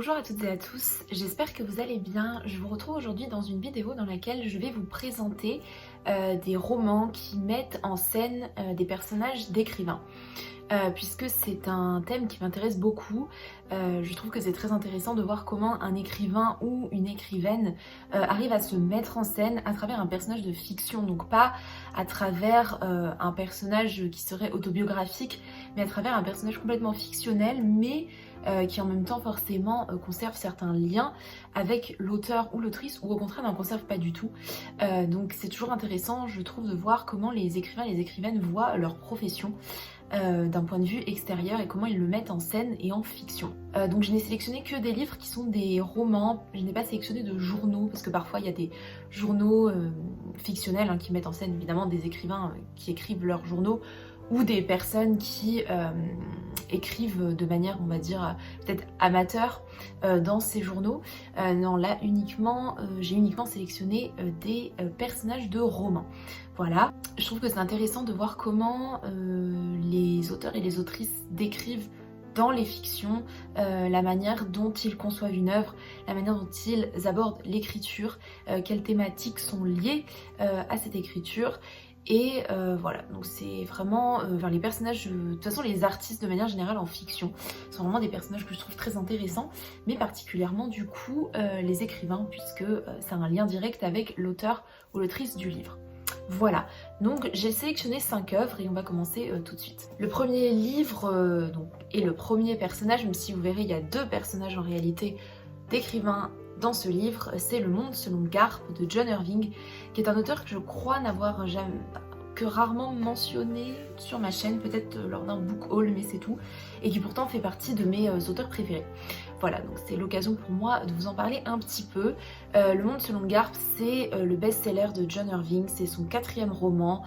Bonjour à toutes et à tous, j'espère que vous allez bien. Je vous retrouve aujourd'hui dans une vidéo dans laquelle je vais vous présenter des romans qui mettent en scène des personnages d'écrivains. Puisque c'est un thème qui m'intéresse beaucoup, je trouve que c'est très intéressant de voir comment un écrivain ou une écrivaine arrive à se mettre en scène à travers un personnage de fiction, donc pas à travers un personnage qui serait autobiographique, mais à travers un personnage complètement fictionnel, mais qui en même temps forcément conserve certains liens avec l'auteur ou l'autrice, ou au contraire n'en conserve pas du tout. Donc c'est toujours intéressant, je trouve, de voir comment les écrivains et les écrivaines voient leur profession d'un point de vue extérieur et comment ils le mettent en scène et en fiction. Donc je n'ai sélectionné que des livres qui sont des romans, je n'ai pas sélectionné de journaux parce que parfois il y a des journaux fictionnels qui mettent en scène évidemment des écrivains qui écrivent leurs journaux ou des personnes qui écrivent de manière, on va dire, peut-être amateur dans ces journaux. Non, là uniquement, j'ai uniquement sélectionné des personnages de romans. Voilà, je trouve que c'est intéressant de voir comment les auteurs et les autrices décrivent dans les fictions la manière dont ils conçoivent une œuvre, la manière dont ils abordent l'écriture, quelles thématiques sont liées à cette écriture. Et voilà, donc c'est vraiment, les personnages, de toute façon les artistes de manière générale en fiction sont vraiment des personnages que je trouve très intéressants, mais particulièrement du coup les écrivains, puisque ça a un lien direct avec l'auteur ou l'autrice du livre. Voilà, donc j'ai sélectionné 5 œuvres et on va commencer tout de suite. Le premier livre est le premier personnage, même si vous verrez il y a 2 personnages en réalité d'écrivains dans ce livre, c'est Le Monde selon Garp de John Irving, qui est un auteur que je crois n'avoir jamais que rarement mentionné sur ma chaîne, peut-être lors d'un book haul, mais c'est tout, et qui pourtant fait partie de mes auteurs préférés. Voilà, donc c'est l'occasion pour moi de vous en parler un petit peu. Le Monde selon Garp, c'est le best-seller de John Irving, c'est son 4e roman.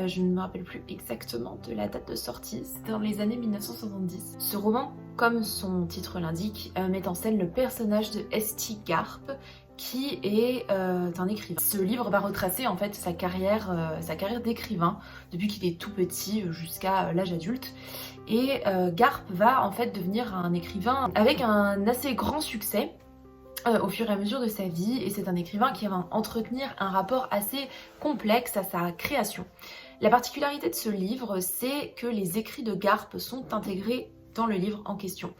Je ne me rappelle plus exactement de la date de sortie, c'était dans les années 1970. Ce roman, comme son titre l'indique, met en scène le personnage de S.T. Garp, qui est un écrivain. Ce livre va retracer en fait sa carrière d'écrivain depuis qu'il est tout petit jusqu'à l'âge adulte. Et Garp va en fait devenir un écrivain avec un assez grand succès au fur et à mesure de sa vie, et c'est un écrivain qui va entretenir un rapport assez complexe à sa création. La particularité de ce livre, c'est que les écrits de Garp sont intégrés dans le livre en question,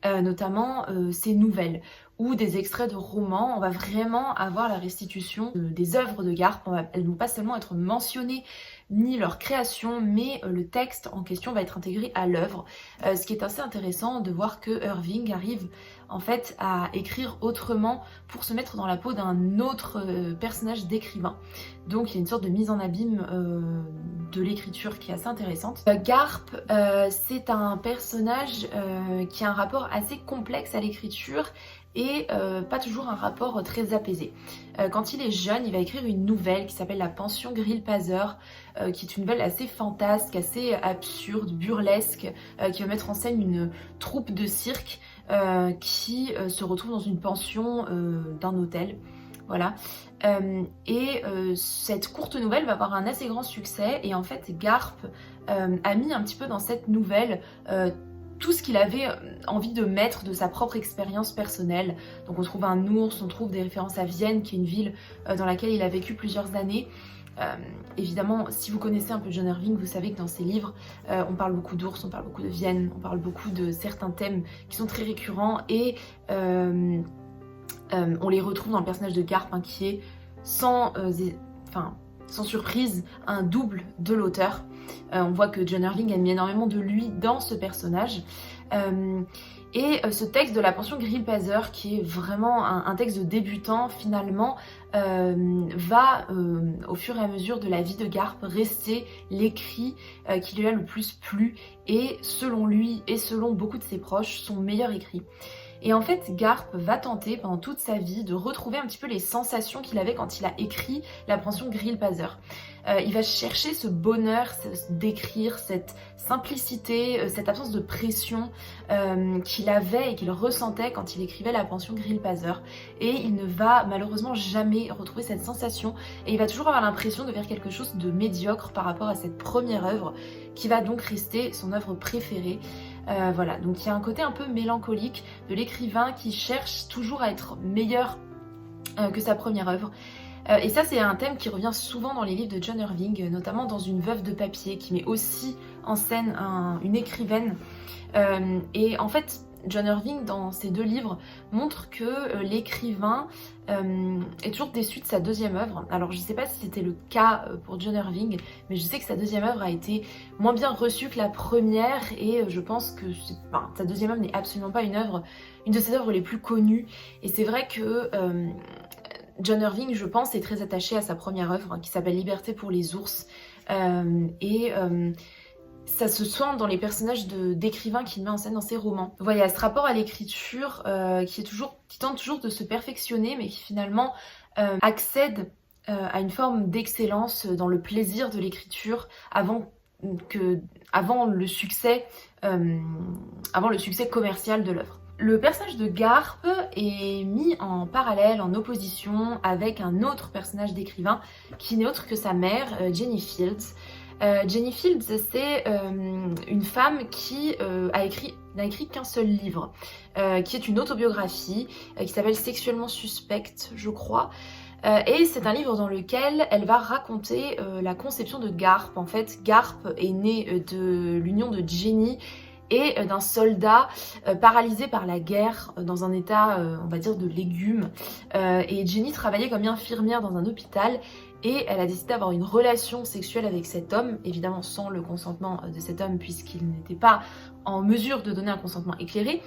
notamment ses nouvelles ou des extraits de romans. On va vraiment avoir la restitution des œuvres de Garp. Elles ne vont pas seulement être mentionnées ni leur création, mais le texte en question va être intégré à l'œuvre. Ce qui est assez intéressant de voir que Irving arrive en fait à écrire autrement pour se mettre dans la peau d'un autre personnage d'écrivain. Donc il y a une sorte de mise en abîme de l'écriture qui est assez intéressante. Garp, c'est un personnage qui a un rapport assez complexe à l'écriture et pas toujours un rapport très apaisé. Quand il est jeune, il va écrire une nouvelle qui s'appelle La Pension Grillparzer, qui est une nouvelle assez fantasque, assez absurde, burlesque, qui va mettre en scène une troupe de cirque qui se retrouve dans une pension d'un hôtel. Voilà. Cette courte nouvelle va avoir un assez grand succès, et en fait Garp a mis un petit peu dans cette nouvelle tout ce qu'il avait envie de mettre de sa propre expérience personnelle. Donc on trouve un ours, on trouve des références à Vienne, qui est une ville dans laquelle il a vécu plusieurs années. Évidemment, si vous connaissez un peu John Irving, vous savez que dans ses livres, on parle beaucoup d'ours, on parle beaucoup de Vienne, on parle beaucoup de certains thèmes qui sont très récurrents, et on les retrouve dans le personnage de Garp, qui est sans surprise un double de l'auteur. On voit que John Irving a mis énormément de lui dans ce personnage. Ce texte de La Pension Grillparzer, qui est vraiment un texte de débutant, finalement, va, au fur et à mesure de la vie de Garp, rester l'écrit qui lui a le plus plu, et selon lui et selon beaucoup de ses proches, son meilleur écrit. Et en fait, Garp va tenter pendant toute sa vie de retrouver un petit peu les sensations qu'il avait quand il a écrit La Pension Grillparzer. Il va chercher ce bonheur d'écrire, cette simplicité, cette absence de pression qu'il avait et qu'il ressentait quand il écrivait La Pension Grillparzer. Et il ne va malheureusement jamais retrouver cette sensation, et il va toujours avoir l'impression de faire quelque chose de médiocre par rapport à cette première œuvre, qui va donc rester son œuvre préférée. Voilà, donc il y a un côté un peu mélancolique de l'écrivain qui cherche toujours à être meilleur que sa première œuvre. Et ça, c'est un thème qui revient souvent dans les livres de John Irving, notamment dans Une veuve de papier, qui met aussi en scène une écrivaine. Et en fait, John Irving, dans ses 2 livres, montre que l'écrivain est toujours déçu de sa deuxième œuvre. Alors, je ne sais pas si c'était le cas pour John Irving, mais je sais que sa deuxième œuvre a été moins bien reçue que la première, et je pense que sa deuxième œuvre n'est absolument pas une de ses œuvres les plus connues. Et c'est vrai que John Irving, je pense, est très attaché à sa première œuvre, qui s'appelle Liberté pour les ours. Ça se sent dans les personnages d'écrivains qu'il met en scène dans ses romans. Voilà, il y a ce rapport à l'écriture qui tente toujours de se perfectionner, mais qui finalement accède à une forme d'excellence dans le plaisir de l'écriture avant le succès commercial de l'œuvre. Le personnage de Garp est mis en parallèle, en opposition avec un autre personnage d'écrivain qui n'est autre que sa mère, Jenny Fields. Jenny Fields, c'est une femme qui n'a écrit qu'un seul livre, qui est une autobiographie qui s'appelle Sexuellement suspecte, je crois. Et c'est un livre dans lequel elle va raconter la conception de Garp. En fait, Garp est né de l'union de Jenny et d'un soldat paralysé par la guerre dans un état, on va dire, de légumes. Et Jenny travaillait comme infirmière dans un hôpital et elle a décidé d'avoir une relation sexuelle avec cet homme, évidemment sans le consentement de cet homme puisqu'il n'était pas en mesure de donner un consentement éclairé.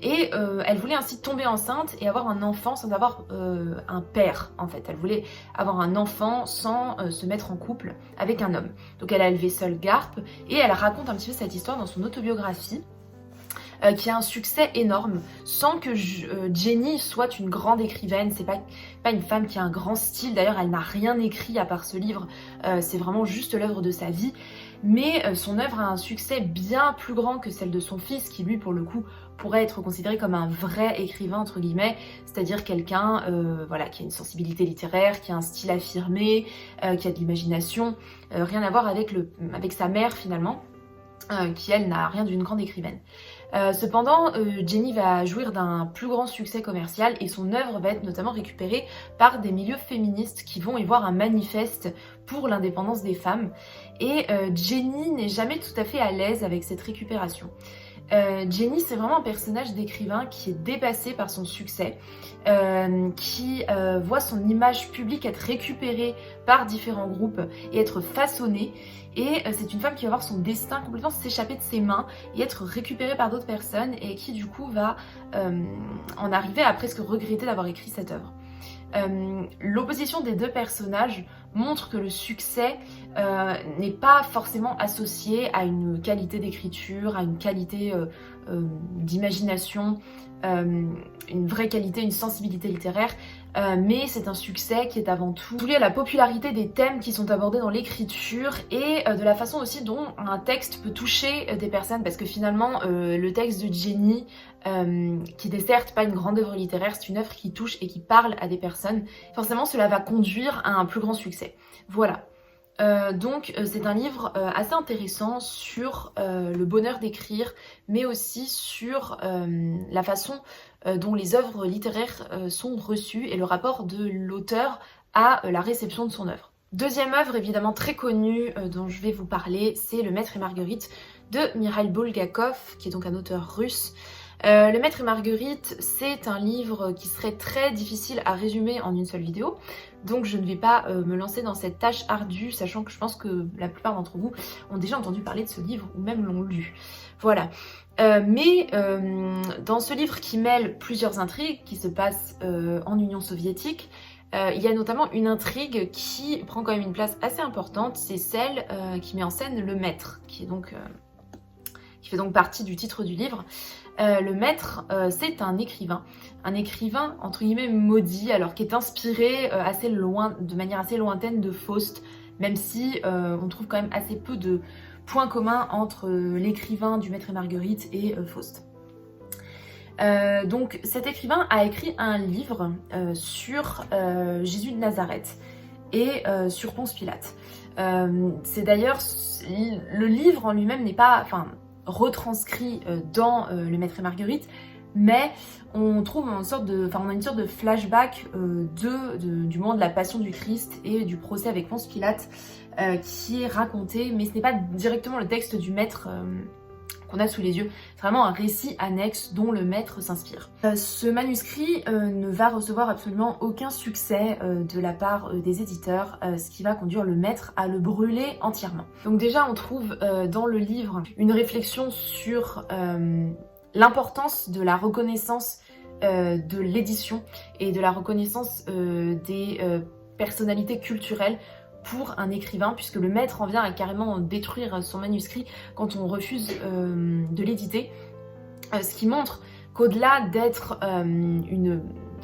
Et elle voulait ainsi tomber enceinte et avoir un enfant sans avoir un père, en fait. Elle voulait avoir un enfant sans se mettre en couple avec un homme. Donc elle a élevé seule Garp et elle raconte un petit peu cette histoire dans son autobiographie. Qui a un succès énorme, sans que Jenny soit une grande écrivaine. C'est pas une femme qui a un grand style, d'ailleurs elle n'a rien écrit à part ce livre, c'est vraiment juste l'œuvre de sa vie. Mais son œuvre a un succès bien plus grand que celle de son fils, qui lui pour le coup pourrait être considéré comme un vrai écrivain entre guillemets, c'est-à-dire quelqu'un voilà, qui a une sensibilité littéraire, qui a un style affirmé, qui a de l'imagination, rien à voir avec sa mère finalement, qui elle n'a rien d'une grande écrivaine. Cependant, Jenny va jouir d'un plus grand succès commercial et son œuvre va être notamment récupérée par des milieux féministes qui vont y voir un manifeste pour l'indépendance des femmes. Et Jenny n'est jamais tout à fait à l'aise avec cette récupération. Jenny, c'est vraiment un personnage d'écrivain qui est dépassé par son succès, qui voit son image publique être récupérée par différents groupes et être façonnée. Et c'est une femme qui va voir son destin complètement s'échapper de ses mains et être récupérée par d'autres personnes et qui du coup va en arriver à presque regretter d'avoir écrit cette œuvre. L'opposition des 2 personnages montre que le succès n'est pas forcément associé à une qualité d'écriture, à une qualité d'imagination, une vraie qualité, une sensibilité littéraire, mais c'est un succès qui est avant tout lié à la popularité des thèmes qui sont abordés dans l'écriture et de la façon aussi dont un texte peut toucher des personnes, parce que finalement le texte de Jenny, qui n'est certes pas une grande œuvre littéraire, c'est une œuvre qui touche et qui parle à des personnes, forcément cela va conduire à un plus grand succès. Voilà. Donc c'est un livre assez intéressant sur le bonheur d'écrire, mais aussi sur la façon dont les œuvres littéraires sont reçues et le rapport de l'auteur à la réception de son œuvre. Deuxième œuvre évidemment très connue dont je vais vous parler, c'est Le Maître et Marguerite de Mikhail Bulgakov, qui est donc un auteur russe. Le Maître et Marguerite, c'est un livre qui serait très difficile à résumer en une seule vidéo, donc je ne vais pas me lancer dans cette tâche ardue, sachant que je pense que la plupart d'entre vous ont déjà entendu parler de ce livre ou même l'ont lu. Voilà. Mais dans ce livre qui mêle plusieurs intrigues qui se passent en Union soviétique, il y a notamment une intrigue qui prend quand même une place assez importante, c'est celle qui met en scène le maître, qui fait donc partie du titre du livre. Le maître, c'est un écrivain entre guillemets maudit, alors qui est inspiré de manière assez lointaine de Faust, même si on trouve quand même assez peu de points communs entre l'écrivain du Maître et Marguerite et Faust. Donc cet écrivain a écrit un livre sur Jésus de Nazareth et sur Ponce Pilate. C'est d'ailleurs, le livre en lui-même n'est pas, retranscrit dans Le Maître et Marguerite, mais on trouve on a une sorte de flashback du moment de la Passion du Christ et du procès avec Ponce Pilate qui est raconté, mais ce n'est pas directement le texte du Maître qu'on a sous les yeux, c'est vraiment un récit annexe dont le Maître s'inspire. Ce manuscrit ne va recevoir absolument aucun succès de la part des éditeurs, ce qui va conduire le Maître à le brûler entièrement. Donc déjà on trouve dans le livre une réflexion sur l'importance de la reconnaissance de l'édition et de la reconnaissance des personnalités culturelles pour un écrivain, puisque le Maître en vient à carrément détruire son manuscrit quand on refuse de l'éditer, ce qui montre qu'au-delà d'être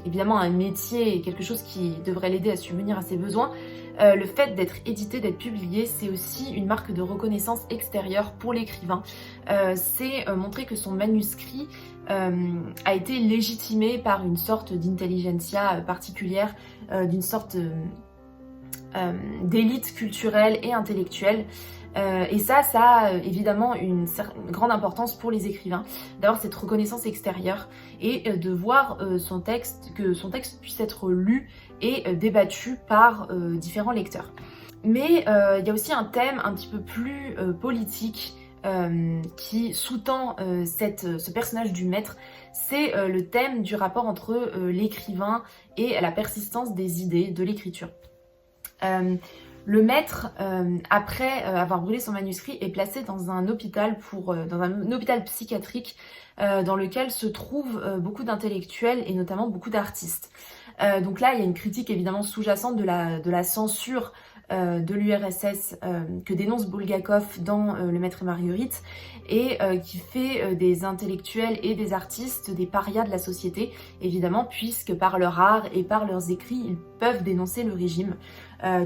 évidemment un métier et quelque chose qui devrait l'aider à subvenir à ses besoins, le fait d'être édité, d'être publié, c'est aussi une marque de reconnaissance extérieure pour l'écrivain. C'est montrer que son manuscrit a été légitimé par une sorte d'intelligentsia particulière, d'une sorte d'élite culturelle et intellectuelle. Et ça a évidemment une grande importance pour les écrivains, d'avoir cette reconnaissance extérieure et de voir que son texte puisse être lu et débattu par différents lecteurs. Mais il y a aussi un thème un petit peu plus politique qui sous-tend ce personnage du Maître, c'est le thème du rapport entre l'écrivain et la persistance des idées de l'écriture. Le Maître, après avoir brûlé son manuscrit, est placé dans un hôpital dans un hôpital psychiatrique dans lequel se trouvent beaucoup d'intellectuels et notamment beaucoup d'artistes. Donc là, il y a une critique évidemment sous-jacente de la censure de l'URSS que dénonce Bulgakov dans Le Maître et Marguerite et qui fait des intellectuels et des artistes des parias de la société, évidemment, puisque par leur art et par leurs écrits, ils peuvent dénoncer le régime.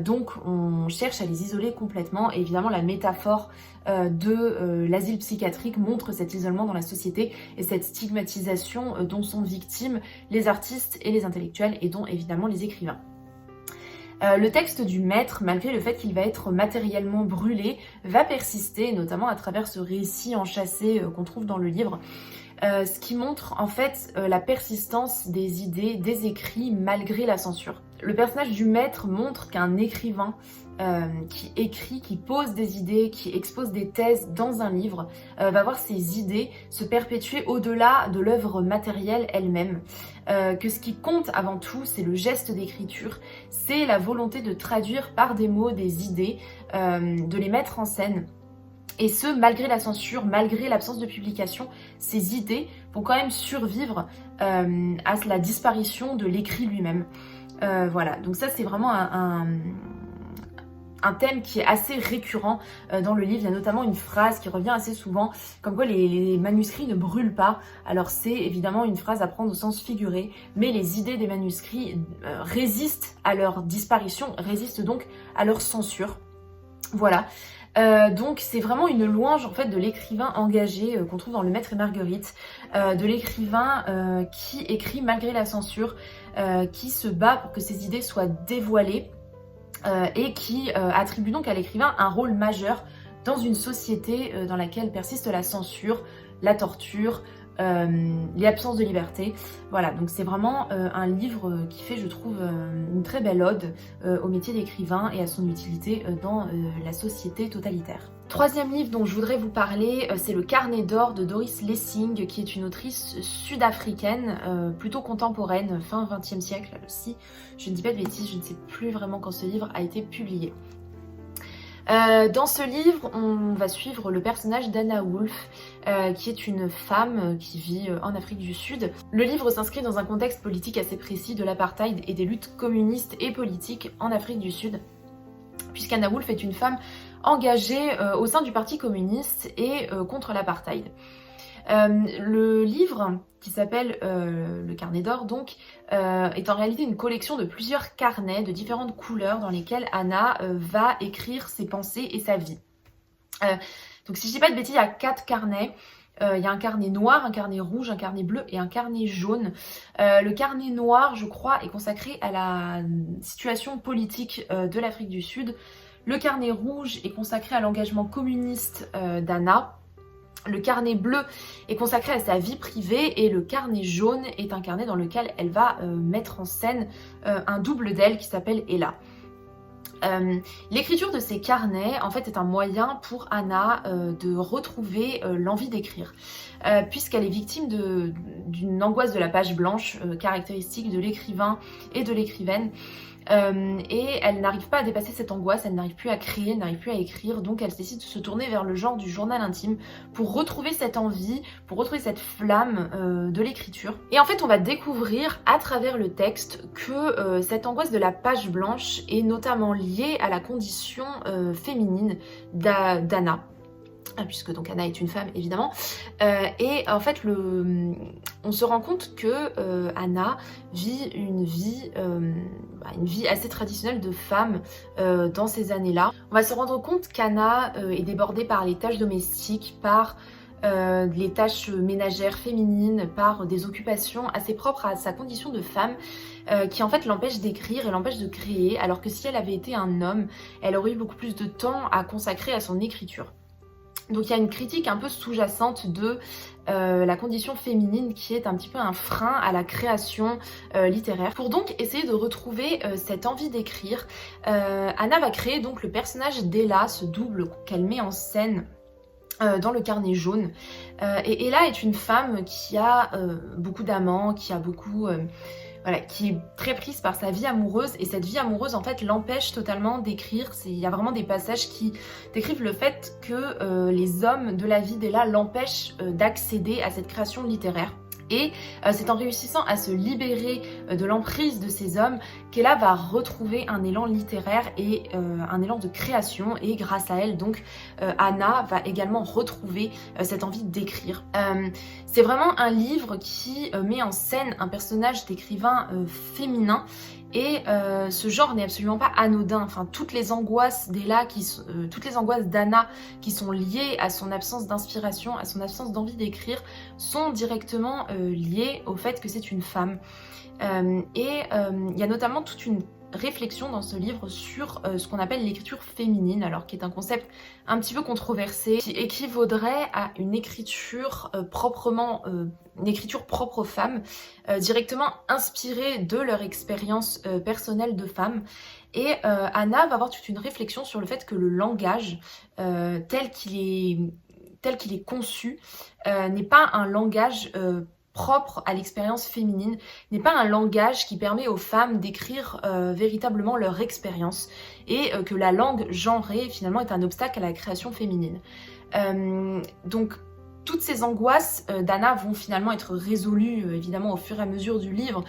Donc on cherche à les isoler complètement et évidemment la métaphore de l'asile psychiatrique montre cet isolement dans la société et cette stigmatisation dont sont victimes les artistes et les intellectuels et dont évidemment les écrivains. Le texte du Maître, malgré le fait qu'il va être matériellement brûlé, va persister, notamment à travers ce récit enchâssé qu'on trouve dans le livre, ce qui montre en fait la persistance des idées, des écrits, malgré la censure. Le personnage du Maître montre qu'un écrivain qui écrit, qui pose des idées, qui expose des thèses dans un livre, va voir ses idées se perpétuer au-delà de l'œuvre matérielle elle-même. Que ce qui compte avant tout, c'est le geste d'écriture, c'est la volonté de traduire par des mots des idées, de les mettre en scène. Et ce, malgré la censure, malgré l'absence de publication, ces idées vont quand même survivre à la disparition de l'écrit lui-même. Voilà, donc ça c'est vraiment un thème qui est assez récurrent dans le livre. Il y a notamment une phrase qui revient assez souvent, comme quoi les manuscrits ne brûlent pas. Alors c'est évidemment une phrase à prendre au sens figuré, mais les idées des manuscrits résistent à leur disparition, résistent donc à leur censure. Voilà. Donc c'est vraiment une louange en fait de l'écrivain engagé qu'on trouve dans Le Maître et Marguerite, de l'écrivain qui écrit malgré la censure, qui se bat pour que ses idées soient dévoilées et qui attribue donc à l'écrivain un rôle majeur dans une société dans laquelle persiste la censure, la torture, les absences de liberté. Voilà, donc c'est vraiment un livre qui fait, je trouve, une très belle ode au métier d'écrivain et à son utilité dans la société totalitaire. Troisième livre dont je voudrais vous parler, c'est Le Carnet d'or de Doris Lessing, qui est une autrice sud-africaine, plutôt contemporaine, fin 20e siècle, si je ne dis pas de bêtises, je ne sais plus vraiment quand ce livre a été publié. Dans ce livre, on va suivre le personnage d'Anna Wolf, qui est une femme qui vit en Afrique du Sud. Le livre s'inscrit dans un contexte politique assez précis de l'apartheid et des luttes communistes et politiques en Afrique du Sud, puisqu'Anna Wolf est une femme engagée au sein du Parti communiste et contre l'apartheid. Le livre, qui s'appelle Le Carnet d'or, donc, est en réalité une collection de plusieurs carnets de différentes couleurs dans lesquels Anna va écrire ses pensées et sa vie. Donc si je dis pas de bêtises, il y a 4 carnets. Il y a un carnet noir, un carnet rouge, un carnet bleu et un carnet jaune. Le carnet noir, je crois, est consacré à la situation politique de l'Afrique du Sud. Le carnet rouge est consacré à l'engagement communiste d'Anna. Le carnet bleu est consacré à sa vie privée et le carnet jaune est un carnet dans lequel elle va mettre en scène un double d'elle qui s'appelle Ella. L'écriture de ces carnets en fait est un moyen pour Anna de retrouver l'envie d'écrire puisqu'elle est victime d'une angoisse de la page blanche caractéristique de l'écrivain et de l'écrivaine. Et elle n'arrive pas à dépasser cette angoisse, elle n'arrive plus à créer, elle n'arrive plus à écrire, donc elle décide de se tourner vers le genre du journal intime pour retrouver cette envie, pour retrouver cette flamme de l'écriture. Et en fait on va découvrir à travers le texte que cette angoisse de la page blanche est notamment liée à la condition féminine d'Anna. Puisque donc Anna est une femme évidemment, et en fait on se rend compte que Anna vit une vie assez traditionnelle de femme dans ces années-là. On va se rendre compte qu'Anna est débordée par les tâches domestiques, par les tâches ménagères féminines, par des occupations assez propres à sa condition de femme, qui en fait l'empêche d'écrire et l'empêche de créer, alors que si elle avait été un homme, elle aurait eu beaucoup plus de temps à consacrer à son écriture. Donc il y a une critique un peu sous-jacente de la condition féminine qui est un petit peu un frein à la création littéraire. Pour donc essayer de retrouver cette envie d'écrire, Anna va créer donc le personnage d'Ella, ce double qu'elle met en scène dans le carnet jaune. Et Ella est une femme qui a beaucoup d'amants, qui a beaucoup... Voilà, qui est très prise par sa vie amoureuse, et cette vie amoureuse en fait l'empêche totalement d'écrire. Il y a vraiment des passages qui décrivent le fait que les hommes de la vie d'Ella l'empêchent d'accéder à cette création littéraire. Et c'est en réussissant à se libérer de l'emprise de ces hommes qu'Ella va retrouver un élan littéraire et un élan de création, et grâce à elle donc Anna va également retrouver cette envie d'écrire. C'est vraiment un livre qui met en scène un personnage d'écrivain féminin. Et ce genre n'est absolument pas anodin. Enfin, toutes les angoisses d'Ella, toutes les angoisses d'Anna qui sont liées à son absence d'inspiration, à son absence d'envie d'écrire, sont directement liées au fait que c'est une femme. Il y a notamment toute une réflexion dans ce livre sur ce qu'on appelle l'écriture féminine, alors qui est un concept un petit peu controversé, qui équivaudrait à une écriture une écriture propre aux femmes, directement inspirée de leur expérience personnelle de femme. Et Anna va avoir toute une réflexion sur le fait que le langage tel qu'il est conçu n'est pas un langage propre à l'expérience féminine, n'est pas un langage qui permet aux femmes d'écrire véritablement leur expérience, et que la langue genrée finalement est un obstacle à la création féminine. Donc toutes ces angoisses d'Anna vont finalement être résolues évidemment au fur et à mesure du livre,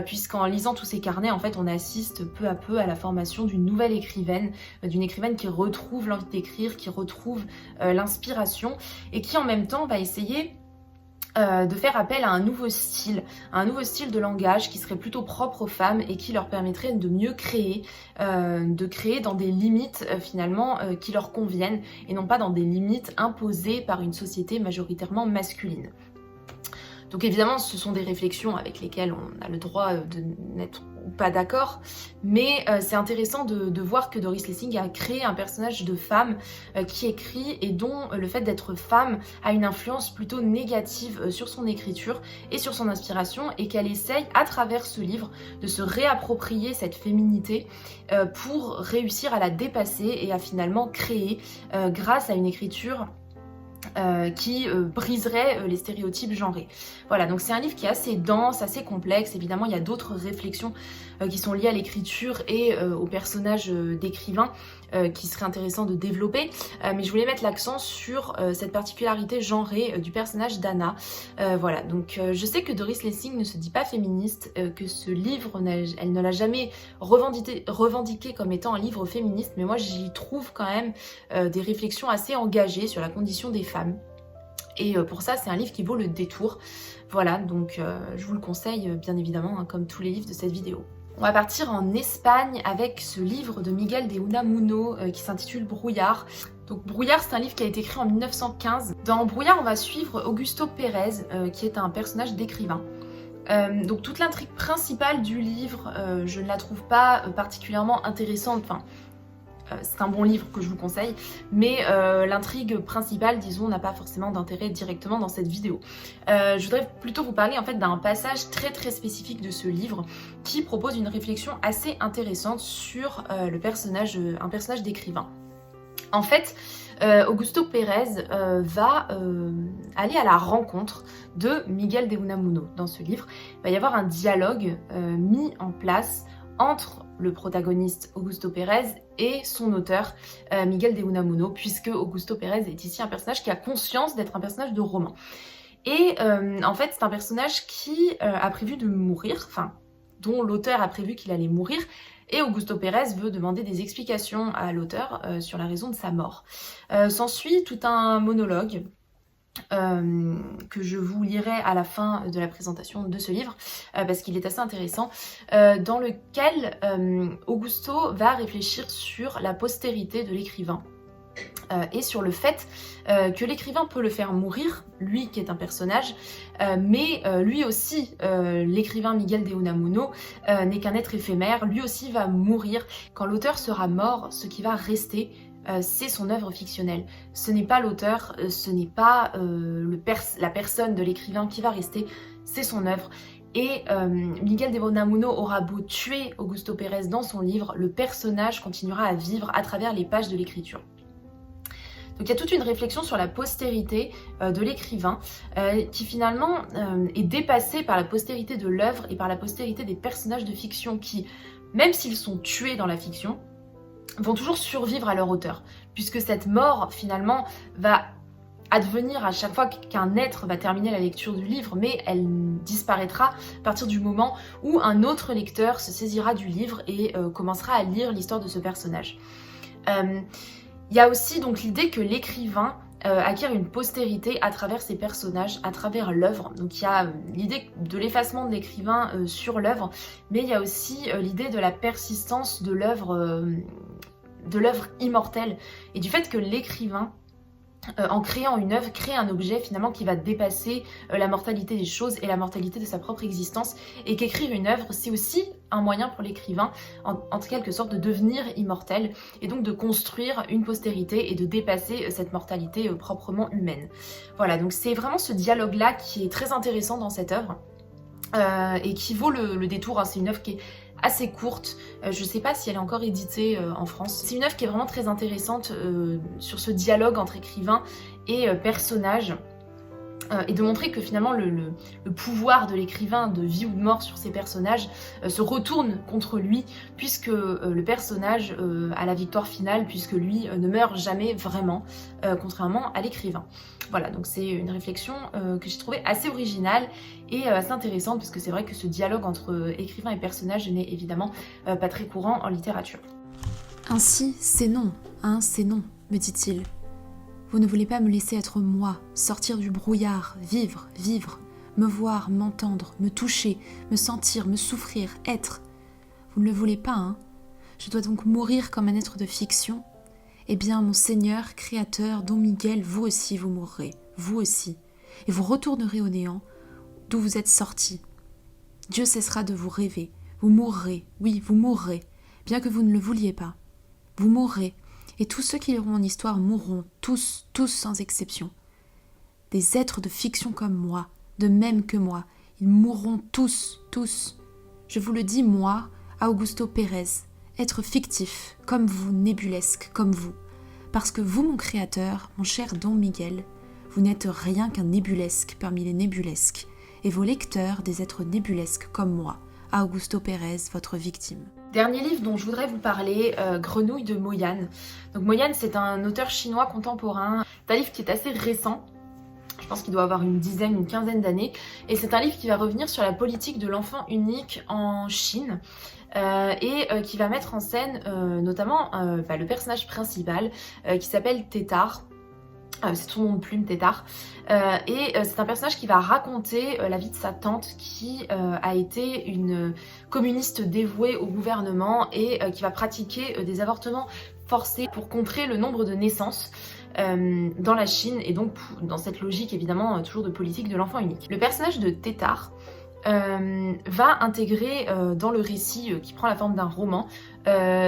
puisqu'en lisant tous ces carnets, en fait, on assiste peu à peu à la formation d'une nouvelle écrivaine, d'une écrivaine qui retrouve l'envie d'écrire, qui retrouve l'inspiration, et qui en même temps va essayer de faire appel à un nouveau style de langage qui serait plutôt propre aux femmes et qui leur permettrait de mieux créer, de créer dans des limites finalement qui leur conviennent, et non pas dans des limites imposées par une société majoritairement masculine. Donc évidemment, ce sont des réflexions avec lesquelles on a le droit de n'être pas d'accord, mais c'est intéressant de voir que Doris Lessing a créé un personnage de femme qui écrit, et dont le fait d'être femme a une influence plutôt négative sur son écriture et sur son inspiration, et qu'elle essaye à travers ce livre de se réapproprier cette féminité pour réussir à la dépasser et à finalement créer grâce à une écriture qui briserait les stéréotypes genrés. Voilà, donc c'est un livre qui est assez dense, assez complexe. Évidemment, il y a d'autres réflexions qui sont liées à l'écriture et aux personnages d'écrivains qui serait intéressant de développer, mais je voulais mettre l'accent sur cette particularité genrée du personnage d'Anna. Voilà, donc je sais que Doris Lessing ne se dit pas féministe, que ce livre, elle ne l'a jamais revendiqué comme étant un livre féministe, mais moi j'y trouve quand même des réflexions assez engagées sur la condition des femmes. Et pour ça, c'est un livre qui vaut le détour. Voilà, donc je vous le conseille bien évidemment, hein, comme tous les livres de cette vidéo. On va partir en Espagne avec ce livre de Miguel de Unamuno qui s'intitule Brouillard. Donc Brouillard, c'est un livre qui a été écrit en 1915. Dans Brouillard, on va suivre Augusto Pérez, qui est un personnage d'écrivain. Donc toute l'intrigue principale du livre, je ne la trouve pas particulièrement intéressante. Enfin, c'est un bon livre que je vous conseille, mais l'intrigue principale, disons, n'a pas forcément d'intérêt directement dans cette vidéo. Je voudrais plutôt vous parler en fait d'un passage très très spécifique de ce livre qui propose une réflexion assez intéressante sur un personnage d'écrivain. En fait, Augusto Pérez va aller à la rencontre de Miguel de Unamuno. Dans ce livre, il va y avoir un dialogue mis en place entre le protagoniste Augusto Pérez et son auteur Miguel de Unamuno, puisque Augusto Pérez est ici un personnage qui a conscience d'être un personnage de roman. Et en fait, c'est un personnage qui a prévu de mourir, enfin, dont l'auteur a prévu qu'il allait mourir, et Augusto Pérez veut demander des explications à l'auteur sur la raison de sa mort. S'ensuit tout un monologue que je vous lirai à la fin de la présentation de ce livre, parce qu'il est assez intéressant, dans lequel Augusto va réfléchir sur la postérité de l'écrivain. Et sur le fait que l'écrivain peut le faire mourir, lui qui est un personnage, mais lui aussi, l'écrivain Miguel de Unamuno, n'est qu'un être éphémère, lui aussi va mourir. Quand l'auteur sera mort, ce qui va rester, c'est son œuvre fictionnelle. Ce n'est pas l'auteur, ce n'est pas la personne de l'écrivain qui va rester, c'est son œuvre. Et Miguel de Unamuno aura beau tuer Augusto Pérez dans son livre, le personnage continuera à vivre à travers les pages de l'écriture. Donc il y a toute une réflexion sur la postérité de l'écrivain qui finalement est dépassée par la postérité de l'œuvre et par la postérité des personnages de fiction qui, même s'ils sont tués dans la fiction, vont toujours survivre à leur auteur, puisque cette mort finalement va advenir à chaque fois qu'un être va terminer la lecture du livre, mais elle disparaîtra à partir du moment où un autre lecteur se saisira du livre et commencera à lire l'histoire de ce personnage. Il y a aussi donc l'idée que l'écrivain acquiert une postérité à travers ses personnages, à travers l'œuvre. Donc il y a l'idée de l'effacement de l'écrivain sur l'œuvre, mais il y a aussi l'idée de la persistance de l'œuvre immortelle et du fait que l'écrivain, en créant une œuvre, crée un objet finalement qui va dépasser la mortalité des choses et la mortalité de sa propre existence, et qu'écrire une œuvre, c'est aussi un moyen pour l'écrivain, en quelque sorte, de devenir immortel, et donc de construire une postérité et de dépasser cette mortalité proprement humaine. Voilà, donc c'est vraiment ce dialogue-là qui est très intéressant dans cette œuvre, et qui vaut le détour, hein. C'est une œuvre qui est assez courte, je sais pas si elle est encore éditée en France. C'est une œuvre qui est vraiment très intéressante sur ce dialogue entre écrivain et personnage, et de montrer que finalement le pouvoir de l'écrivain de vie ou de mort sur ses personnages se retourne contre lui, puisque le personnage a la victoire finale, puisque lui ne meurt jamais vraiment, contrairement à l'écrivain. Voilà, donc c'est une réflexion que j'ai trouvée assez originale et assez intéressante, parce que c'est vrai que ce dialogue entre écrivain et personnage n'est évidemment pas très courant en littérature. Ainsi, c'est non, hein, c'est non, me dit-il. Vous ne voulez pas me laisser être moi, sortir du brouillard, vivre, me voir, m'entendre, me toucher, me sentir, me souffrir, être. Vous ne le voulez pas, hein? Je dois donc mourir comme un être de fiction? Eh bien, mon Seigneur, Créateur, Don Miguel, vous aussi vous mourrez, vous aussi, et vous retournerez au néant d'où vous êtes sortis. Dieu cessera de vous rêver, vous mourrez, oui, vous mourrez, bien que vous ne le vouliez pas. Vous mourrez, et tous ceux qui liront mon histoire mourront, tous sans exception. Des êtres de fiction comme moi, de même que moi, ils mourront tous. Je vous le dis, moi, Augusto Pérez, être fictif, comme vous, nébulesque, comme vous. Parce que vous, mon créateur, mon cher Don Miguel, vous n'êtes rien qu'un nébulesque parmi les nébulesques, et vos lecteurs des êtres nébulesques comme moi, Augusto Pérez, votre victime. Dernier livre dont je voudrais vous parler, Grenouille de Mo Yan. Donc Mo Yan, c'est un auteur chinois contemporain. C'est un livre qui est assez récent. Je pense qu'il doit avoir une quinzaine d'années. Et c'est un livre qui va revenir sur la politique de l'enfant unique en Chine. Et qui va mettre en scène notamment le personnage principal qui s'appelle Tétard. C'est son nom de plume, Tétard. Et c'est un personnage qui va raconter la vie de sa tante qui a été une communiste dévouée au gouvernement et qui va pratiquer des avortements forcés pour contrer le nombre de naissances dans la Chine, et donc dans cette logique évidemment toujours de politique de l'enfant unique. Le personnage de Tétard va intégrer dans le récit qui prend la forme d'un roman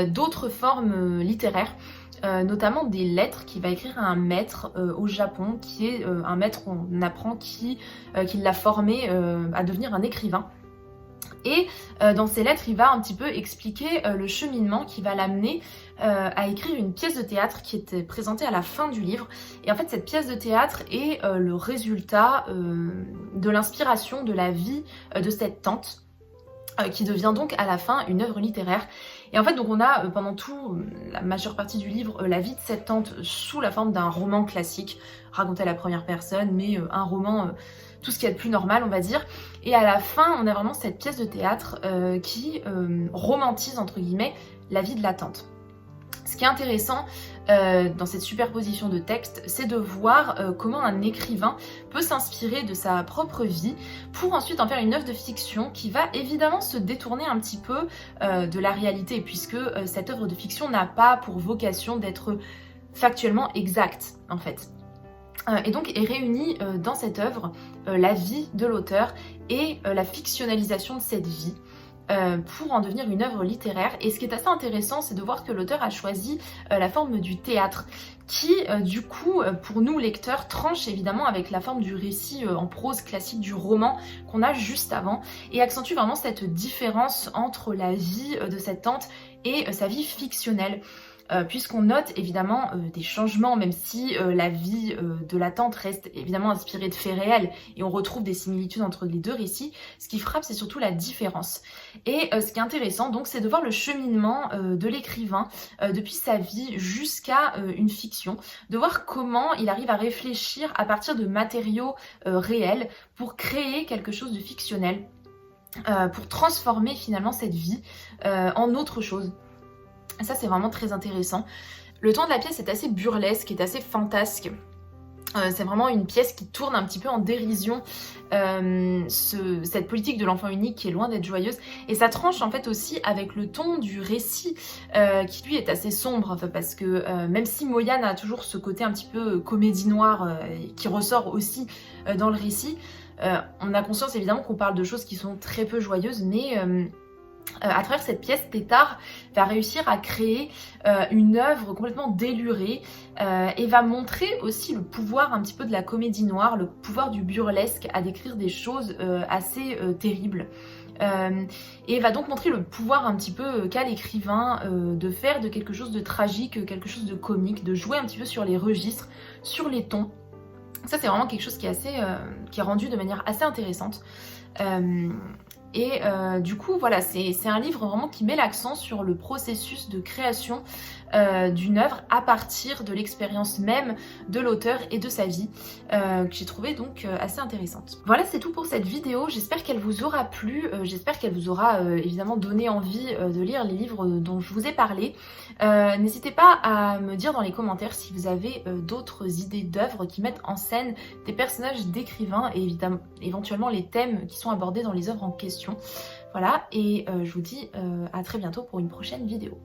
d'autres formes littéraires, notamment des lettres qu'il va écrire à un maître au Japon, qui est un maître qu'on apprend qui l'a formé à devenir un écrivain. Et dans ces lettres, il va un petit peu expliquer le cheminement qui va l'amener à écrire une pièce de théâtre qui était présentée à la fin du livre. Et en fait, cette pièce de théâtre est le résultat de l'inspiration de la vie de cette tante, qui devient donc à la fin une œuvre littéraire. Et en fait, donc on a pendant la majeure partie du livre la vie de cette tante sous la forme d'un roman classique, raconté à la première personne, mais un roman, tout ce qu'il y a de plus normal, on va dire. Et à la fin, on a vraiment cette pièce de théâtre qui romantise, entre guillemets, la vie de la tante. Ce qui est intéressant dans cette superposition de textes, c'est de voir comment un écrivain peut s'inspirer de sa propre vie pour ensuite en faire une œuvre de fiction qui va évidemment se détourner un petit peu de la réalité, puisque cette œuvre de fiction n'a pas pour vocation d'être factuellement exacte, en fait. Et donc est réunie dans cette œuvre la vie de l'auteur et la fictionnalisation de cette vie, pour en devenir une œuvre littéraire. Et ce qui est assez intéressant, c'est de voir que l'auteur a choisi la forme du théâtre, qui du coup, pour nous lecteurs, tranche évidemment avec la forme du récit en prose classique du roman qu'on a juste avant, et accentue vraiment cette différence entre la vie de cette tante et sa vie fictionnelle. Puisqu'on note évidemment des changements, même si la vie de la tante reste évidemment inspirée de faits réels, et on retrouve des similitudes entre les deux récits. Ce qui frappe, c'est surtout la différence. Et ce qui est intéressant, donc, c'est de voir le cheminement de l'écrivain depuis sa vie jusqu'à une fiction, de voir comment il arrive à réfléchir à partir de matériaux réels pour créer quelque chose de fictionnel, pour transformer finalement cette vie en autre chose. Ça, c'est vraiment très intéressant. Le ton de la pièce est assez burlesque, est assez fantasque. C'est vraiment une pièce qui tourne un petit peu en dérision cette politique de l'enfant unique qui est loin d'être joyeuse. Et ça tranche en fait aussi avec le ton du récit qui lui est assez sombre, parce que même si Moyane a toujours ce côté un petit peu comédie noire qui ressort aussi dans le récit, on a conscience évidemment qu'on parle de choses qui sont très peu joyeuses, mais à travers cette pièce, Tétart va réussir à créer une œuvre complètement délurée et va montrer aussi le pouvoir un petit peu de la comédie noire, le pouvoir du burlesque à décrire des choses assez terribles. Et va donc montrer le pouvoir un petit peu qu'a l'écrivain de faire de quelque chose de tragique, quelque chose de comique, de jouer un petit peu sur les registres, sur les tons. Ça, c'est vraiment quelque chose qui est rendu de manière assez intéressante. Et du coup, voilà, c'est un livre vraiment qui met l'accent sur le processus de création d'une œuvre à partir de l'expérience même de l'auteur et de sa vie, que j'ai trouvé donc assez intéressante. Voilà, c'est tout pour cette vidéo. J'espère qu'elle vous aura plu, j'espère qu'elle vous aura évidemment donné envie de lire les livres dont je vous ai parlé. N'hésitez pas à me dire dans les commentaires si vous avez d'autres idées d'œuvres qui mettent en scène des personnages d'écrivains et éventuellement les thèmes qui sont abordés dans les œuvres en question. Voilà, et je vous dis à très bientôt pour une prochaine vidéo.